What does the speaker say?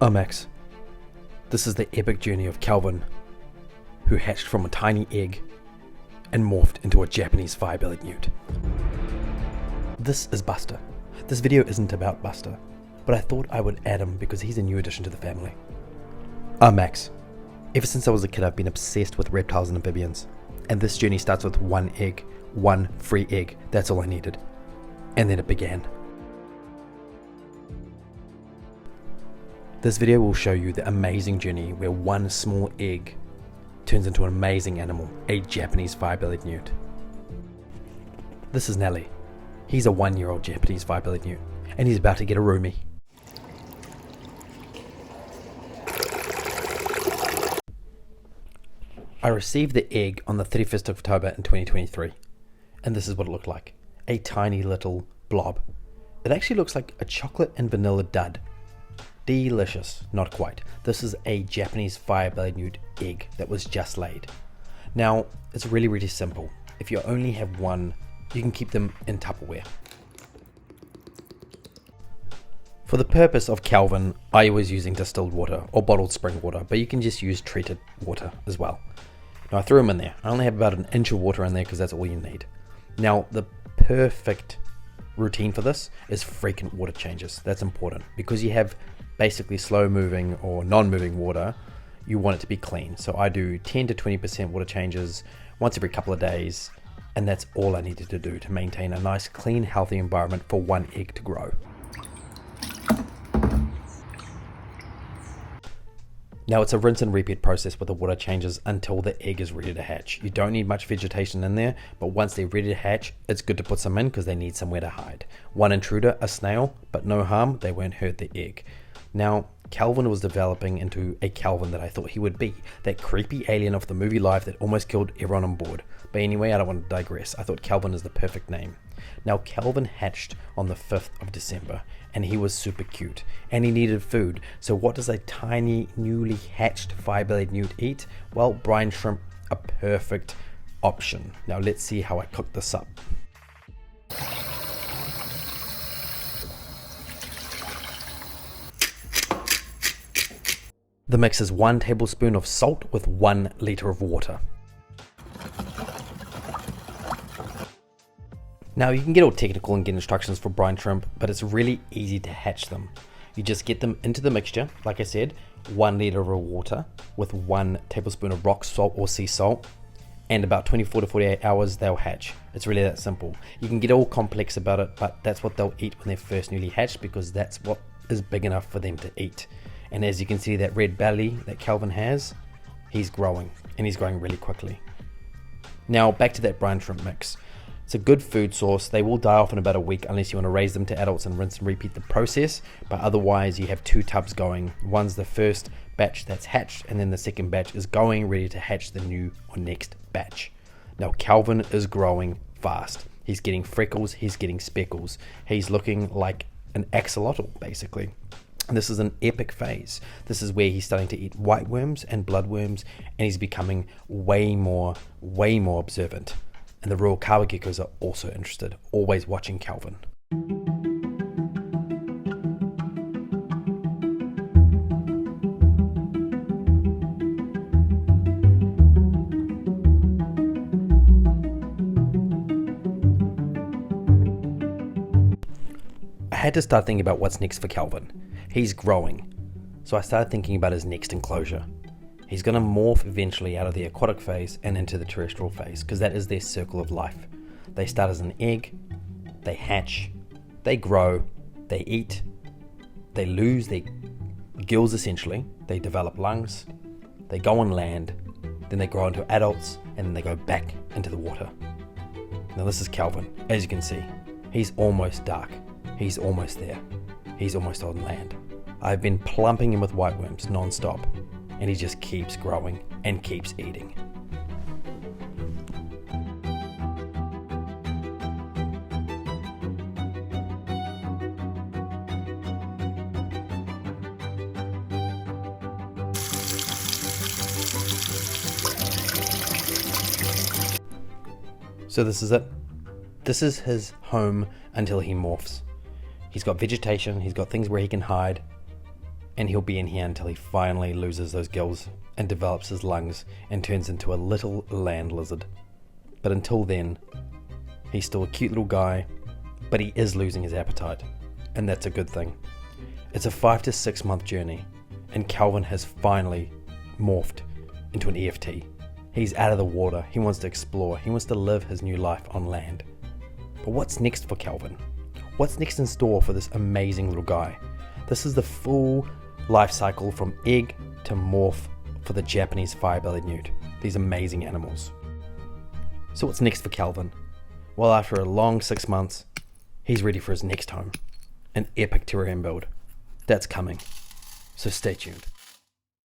Max, this is the epic journey of Calvin, who hatched from a tiny egg and morphed into a Japanese fire-bellied newt. This is Buster. This video isn't about Buster, but I thought I would add him because he's a new addition to the family. Max, ever since I was a kid I've been obsessed with reptiles and amphibians, and this journey starts with one egg, one free egg, that's all I needed. And then it began. This video will show you the amazing journey where one small egg turns into an amazing animal, a Japanese fire-bellied newt. This is Nelly. He's a 1-year-old Japanese fire-bellied newt, and he's about to get a roomie. I received the egg on the 31st of October in 2023, and this is what it looked like. A tiny little blob. It actually looks like a chocolate and vanilla dud. Delicious. Not quite. This is a Japanese fire-bellied newt egg that was just laid. Now, it's really simple. If you only have one, you can keep them in Tupperware. For the purpose of Calvin, I was using distilled water or bottled spring water, but you can just use treated water as well. Now I threw them in there. I only have about an inch of water in there because that's all you need. Now the perfect routine for this is frequent water changes. That's important because you have basically slow moving or non-moving water. You want it to be clean. So I do 10 to 20% water changes once every couple of days, and that's all I needed to do to maintain a nice, clean, healthy environment for one egg to grow. Now it's a rinse and repeat process with the water changes until the egg is ready to hatch. You don't need much vegetation in there, but once they're ready to hatch, it's good to put some in because they need somewhere to hide. One intruder, a snail, but no harm, they won't hurt the egg. Now, Calvin was developing into a Calvin that I thought he would be, that creepy alien of the movie Life that almost killed everyone on board. But anyway, I don't want to digress. I thought Calvin is the perfect name. Now, Calvin hatched on the 5th of December, and he was super cute, and he needed food. So what does a tiny, newly hatched fire-bellied newt eat? Well, brine shrimp, a perfect option. Now let's see how I cook this up. The mix is 1 tablespoon of salt with 1 liter of water. Now you can get all technical and get instructions for brine shrimp, but it's really easy to hatch them. You just get them into the mixture, like I said, 1 liter of water with 1 tablespoon of rock salt or sea salt, and about 24 to 48 hours they'll hatch. It's really that simple. You can get all complex about it, but that's what they'll eat when they're first newly hatched because that's what is big enough for them to eat. And as you can see, that red belly that Calvin has, he's growing, and he's growing really quickly. Now back to that brine shrimp mix. It's a good food source. They will die off in about a week unless you want to raise them to adults and rinse and repeat the process, but otherwise you have 2 tubs going. One's the first batch that's hatched, and then the second batch is going, ready to hatch the new or next batch. Now Calvin is growing fast. He's getting freckles, he's getting speckles. He's looking like an axolotl basically. And this is an epic phase. This is where he's starting to eat white worms and bloodworms, and he's becoming way more observant. And the rural kawa geckos are also interested, always watching Calvin. I had to start thinking about what's next for Calvin. He's growing, so I started thinking about his next enclosure. He's going to morph eventually out of the aquatic phase and into the terrestrial phase because that is their circle of life. They start as an egg, they hatch, they grow, they eat, they lose their gills essentially, they develop lungs, they go on land, then they grow into adults, and then they go back into the water. Now this is Calvin. As you can see, he's almost dark, he's almost there, he's almost on land. I've been plumping him with white worms non-stop, and he just keeps growing and keeps eating. So this is it. This is his home until he morphs. He's got vegetation, he's got things where he can hide, and he'll be in here until he finally loses those gills and develops his lungs and turns into a little land lizard. But until then, he's still a cute little guy, but he is losing his appetite, and that's a good thing. It's a 5 to 6 month journey, and Calvin has finally morphed into an EFT. He's out of the water, he wants to explore, he wants to live his new life on land. But what's next for Calvin? What's next in store for this amazing little guy? This is the full life cycle from egg to morph for the Japanese fire-bellied newt, these amazing animals. So what's next for Calvin? Well, after a long 6 months, he's ready for his next home, an epic terrarium build. That's coming, so stay tuned.